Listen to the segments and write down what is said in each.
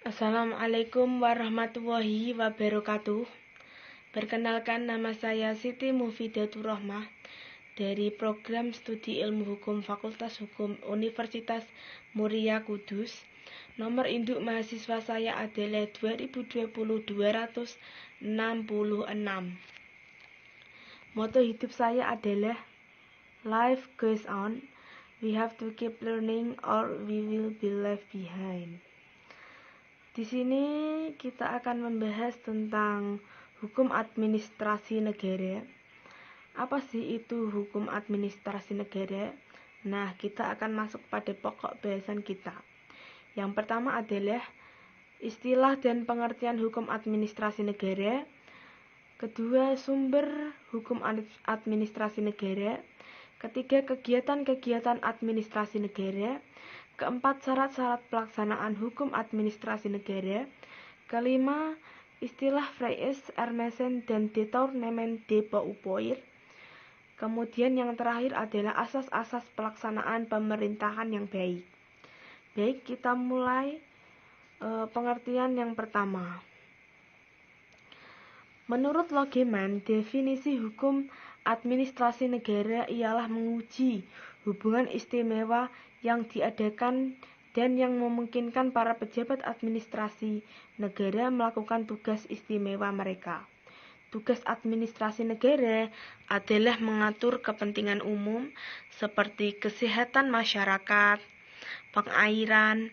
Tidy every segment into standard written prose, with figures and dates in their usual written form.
Assalamualaikum warahmatullahi wabarakatuh. Perkenalkan, nama saya Siti Mufidatur Rahmah dari Program Studi Ilmu Hukum Fakultas Hukum Universitas Muria Kudus. Nomor induk mahasiswa saya adalah 2020-266. Moto hidup saya adalah Life goes on. We have to keep learning or we will be left behind. Di sini kita akan membahas tentang hukum administrasi negara. Apa sih itu hukum administrasi negara? Nah, kita akan masuk pada pokok bahasan kita. Yang pertama adalah istilah dan pengertian hukum administrasi negara. Kedua, sumber hukum administrasi negara. Ketiga, kegiatan-kegiatan administrasi negara. Keempat, syarat-syarat pelaksanaan hukum administrasi negara. Kelima, istilah Freies Ermessen dan Detournement de Pouvoir. Kemudian yang terakhir adalah asas-asas pelaksanaan pemerintahan yang baik. Baik, kita mulai pengertian yang pertama. Menurut Logeman, definisi hukum administrasi negara ialah menguji hubungan istimewa yang diadakan dan yang memungkinkan para pejabat administrasi negara melakukan tugas istimewa mereka. Tugas administrasi negara adalah mengatur kepentingan umum seperti kesehatan masyarakat, pengairan,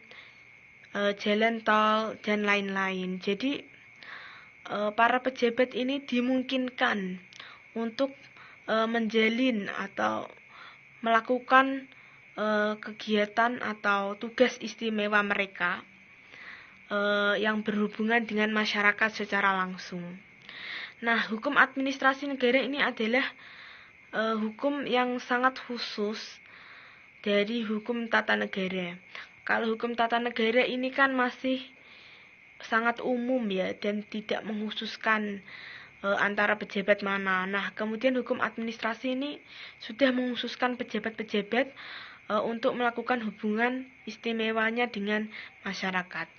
jalan tol, dan lain-lain. Jadi, para pejabat ini dimungkinkan untuk menjalin atau melakukan kegiatan atau tugas istimewa mereka yang berhubungan dengan masyarakat secara langsung. Nah, hukum administrasi negara ini adalah hukum yang sangat khusus dari hukum tata negara. Kalau hukum tata negara ini kan masih sangat umum ya dan tidak mengkhususkan antara pejabat mana. Nah, kemudian hukum administrasi ini sudah mengkhususkan pejabat-pejabat untuk melakukan hubungan istimewanya dengan masyarakat.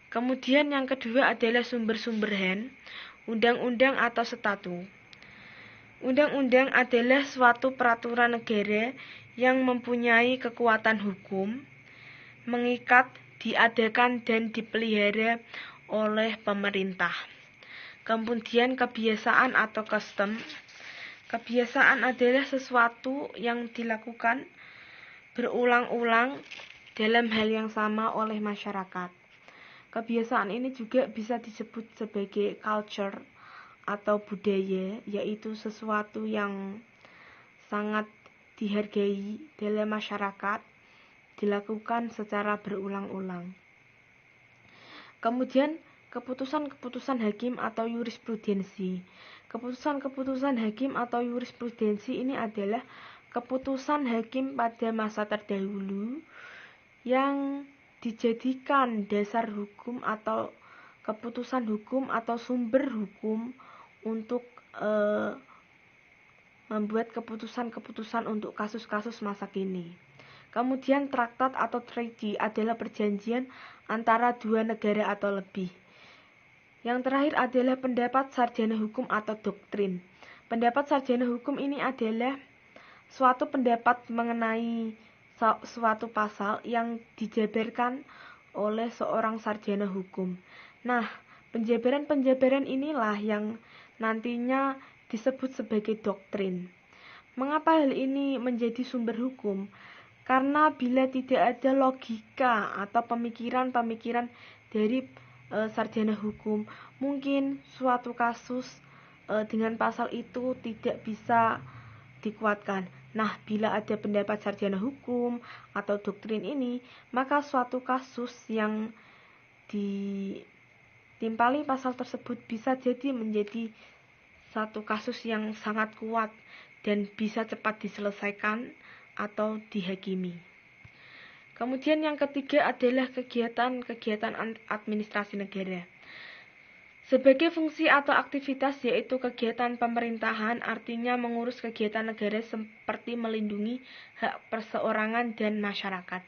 Kemudian yang kedua adalah sumber-sumber HAN, undang-undang atau statu. Undang-undang adalah suatu peraturan negara yang mempunyai kekuatan hukum, mengikat, diadakan dan dipelihara oleh pemerintah. Kemudian kebiasaan atau custom. Kebiasaan adalah sesuatu yang dilakukan berulang-ulang dalam hal yang sama oleh masyarakat. Kebiasaan ini juga bisa disebut sebagai culture atau budaya, yaitu sesuatu yang sangat dihargai dalam masyarakat, dilakukan secara berulang-ulang. Kemudian keputusan-keputusan hakim atau jurisprudensi. Keputusan-keputusan hakim atau jurisprudensi ini adalah keputusan hakim pada masa terdahulu yang dijadikan dasar hukum atau keputusan hukum atau sumber hukum untuk membuat keputusan-keputusan untuk kasus-kasus masa kini. Kemudian traktat atau treaty adalah perjanjian antara dua negara atau lebih. Yang terakhir adalah pendapat sarjana hukum atau doktrin. Pendapat sarjana hukum ini adalah suatu pendapat mengenai suatu pasal yang dijabarkan oleh seorang sarjana hukum. Nah, penjabaran-penjabaran inilah yang nantinya disebut sebagai doktrin. Mengapa hal ini menjadi sumber hukum? Karena bila tidak ada logika atau pemikiran-pemikiran dari sarjana hukum, mungkin suatu kasus dengan pasal itu tidak bisa dikuatkan. Nah, bila ada pendapat sarjana hukum atau doktrin ini, maka suatu kasus yang ditimpali pasal tersebut bisa jadi menjadi satu kasus yang sangat kuat dan bisa cepat diselesaikan atau dihakimi. Kemudian yang ketiga adalah kegiatan-kegiatan administrasi negara. Sebagai fungsi atau aktivitas yaitu kegiatan pemerintahan, artinya mengurus kegiatan negara seperti melindungi hak perseorangan dan masyarakat.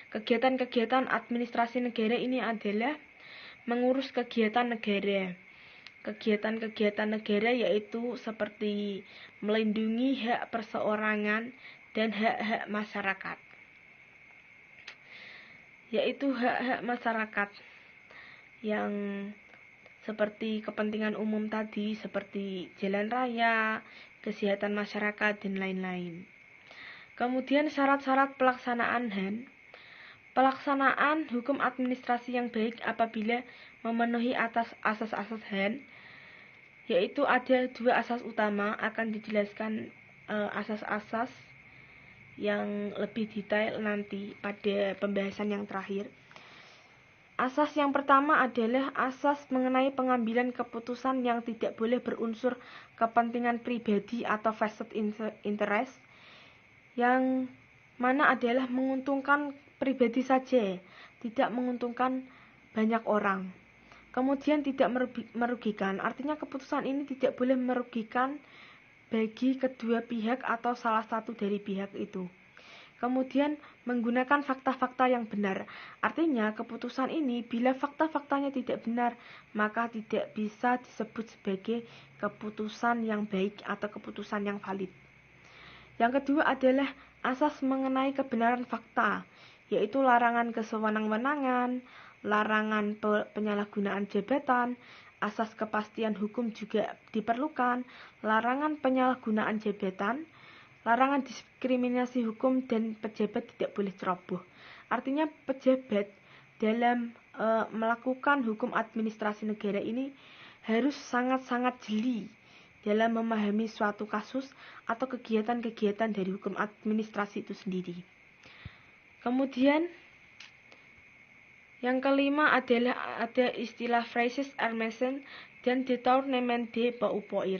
Kegiatan-kegiatan administrasi negara ini adalah mengurus kegiatan negara. Kegiatan-kegiatan negara yaitu seperti melindungi hak perseorangan dan hak-hak masyarakat. Yaitu hak-hak masyarakat yang seperti kepentingan umum tadi, seperti jalan raya, kesehatan masyarakat, dan lain-lain. Kemudian syarat-syarat pelaksanaan HAN. Pelaksanaan hukum administrasi yang baik apabila memenuhi atas asas-asas HAN, yaitu ada 2 asas utama. Akan dijelaskan asas-asas yang lebih detail nanti pada pembahasan yang terakhir. Asas yang pertama adalah asas mengenai pengambilan keputusan yang tidak boleh berunsur kepentingan pribadi atau vested interest, yang mana adalah menguntungkan pribadi saja, tidak menguntungkan banyak orang. Kemudian tidak merugikan, artinya keputusan ini tidak boleh merugikan bagi kedua pihak atau salah satu dari pihak itu. Kemudian menggunakan fakta-fakta yang benar, artinya keputusan ini bila fakta-faktanya tidak benar, maka tidak bisa disebut sebagai keputusan yang baik atau keputusan yang valid. Yang kedua adalah asas mengenai kebenaran fakta, yaitu larangan kesewenang-wenangan, larangan penyalahgunaan jabatan, asas kepastian hukum juga diperlukan, larangan penyalahgunaan jabatan, larangan diskriminasi hukum, dan pejabat tidak boleh ceroboh. Artinya pejabat dalam melakukan hukum administrasi negara ini harus sangat-sangat jeli dalam memahami suatu kasus atau kegiatan-kegiatan dari hukum administrasi itu sendiri. Kemudian yang kelima adalah ada istilah Freies Ermessen dan Détournement de Pouvoir.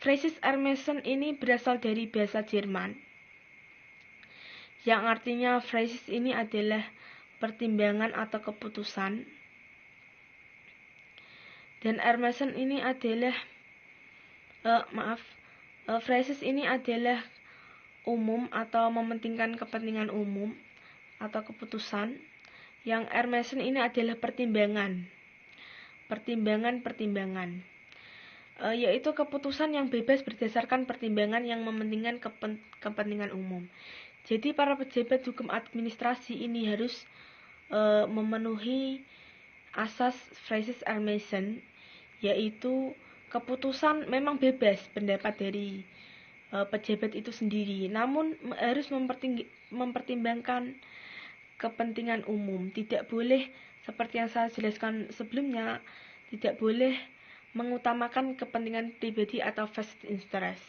Freies Ermessen ini berasal dari bahasa Jerman, yang artinya Freies ini adalah pertimbangan atau keputusan, dan Ermessen ini adalah Freies ini adalah umum atau mementingkan kepentingan umum atau keputusan. Yang Ermessen ini adalah pertimbangan, yaitu keputusan yang bebas berdasarkan pertimbangan yang mementingkan kepentingan umum. Jadi para pejabat hukum administrasi ini harus memenuhi asas Freies Ermessen, yaitu keputusan memang bebas pendapat dari pejabat itu sendiri, namun harus mempertimbangkan kepentingan umum. Tidak boleh, seperti yang saya jelaskan sebelumnya, tidak boleh mengutamakan kepentingan pribadi atau vested interest.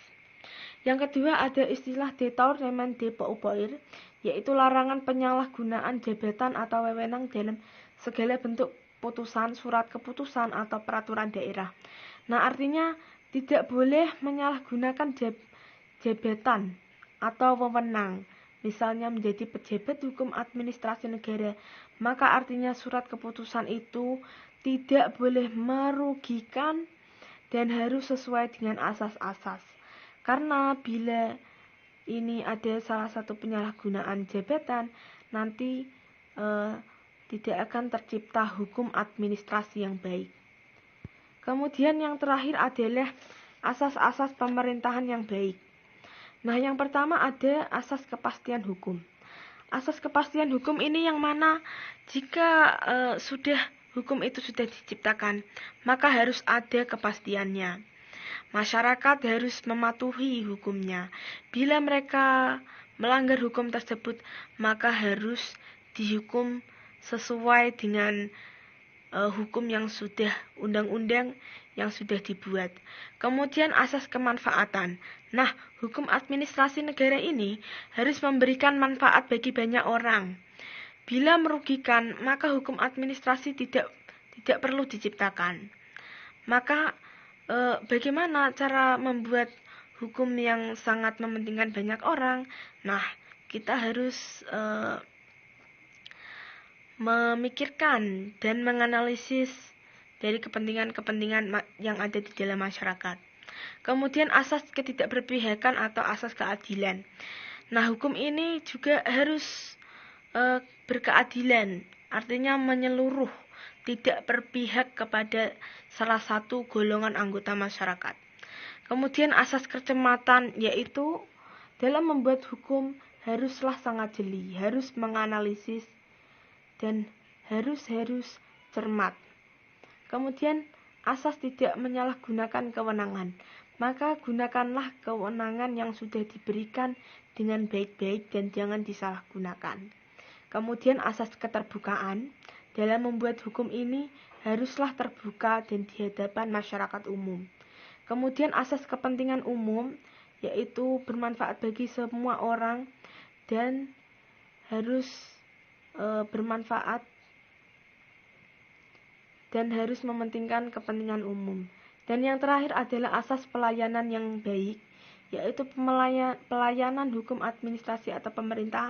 Yang kedua ada istilah Détournement de Pouvoir, yaitu larangan penyalahgunaan jabatan atau wewenang dalam segala bentuk putusan, surat keputusan, atau peraturan daerah. Nah, artinya tidak boleh menyalahgunakan jabatan atau wewenang, misalnya menjadi pejabat hukum administrasi negara, maka artinya surat keputusan itu tidak boleh merugikan dan harus sesuai dengan asas-asas. Karena bila ini ada salah satu penyalahgunaan jabatan, nanti tidak akan tercipta hukum administrasi yang baik. Kemudian yang terakhir adalah asas-asas pemerintahan yang baik. Nah, yang pertama ada asas kepastian hukum. Asas kepastian hukum ini yang mana jika hukum itu sudah diciptakan, maka harus ada kepastiannya. Masyarakat harus mematuhi hukumnya. Bila mereka melanggar hukum tersebut, maka harus dihukum sesuai dengan hukum yang sudah, undang-undang yang sudah dibuat. Kemudian asas kemanfaatan. Nah, hukum administrasi negara ini harus memberikan manfaat bagi banyak orang. Bila merugikan, maka hukum administrasi tidak perlu diciptakan. Maka bagaimana cara membuat hukum yang sangat mementingkan banyak orang? Nah, kita harus memikirkan dan menganalisis dari kepentingan-kepentingan yang ada di dalam masyarakat. Kemudian asas ketidakberpihakan atau asas keadilan. Nah, hukum ini juga harus berkeadilan, artinya menyeluruh, tidak berpihak kepada salah satu golongan anggota masyarakat. Kemudian asas kecermatan, yaitu dalam membuat hukum haruslah sangat jeli, harus menganalisis, dan harus cermat. Kemudian asas tidak menyalahgunakan kewenangan, maka gunakanlah kewenangan yang sudah diberikan dengan baik-baik dan jangan disalahgunakan. Kemudian asas keterbukaan, dalam membuat hukum ini haruslah terbuka dan di hadapan masyarakat umum. Kemudian asas kepentingan umum, yaitu bermanfaat bagi semua orang dan harus bermanfaat dan harus mementingkan kepentingan umum. Dan yang terakhir adalah asas pelayanan yang baik, yaitu pelayanan hukum administrasi atau pemerintahan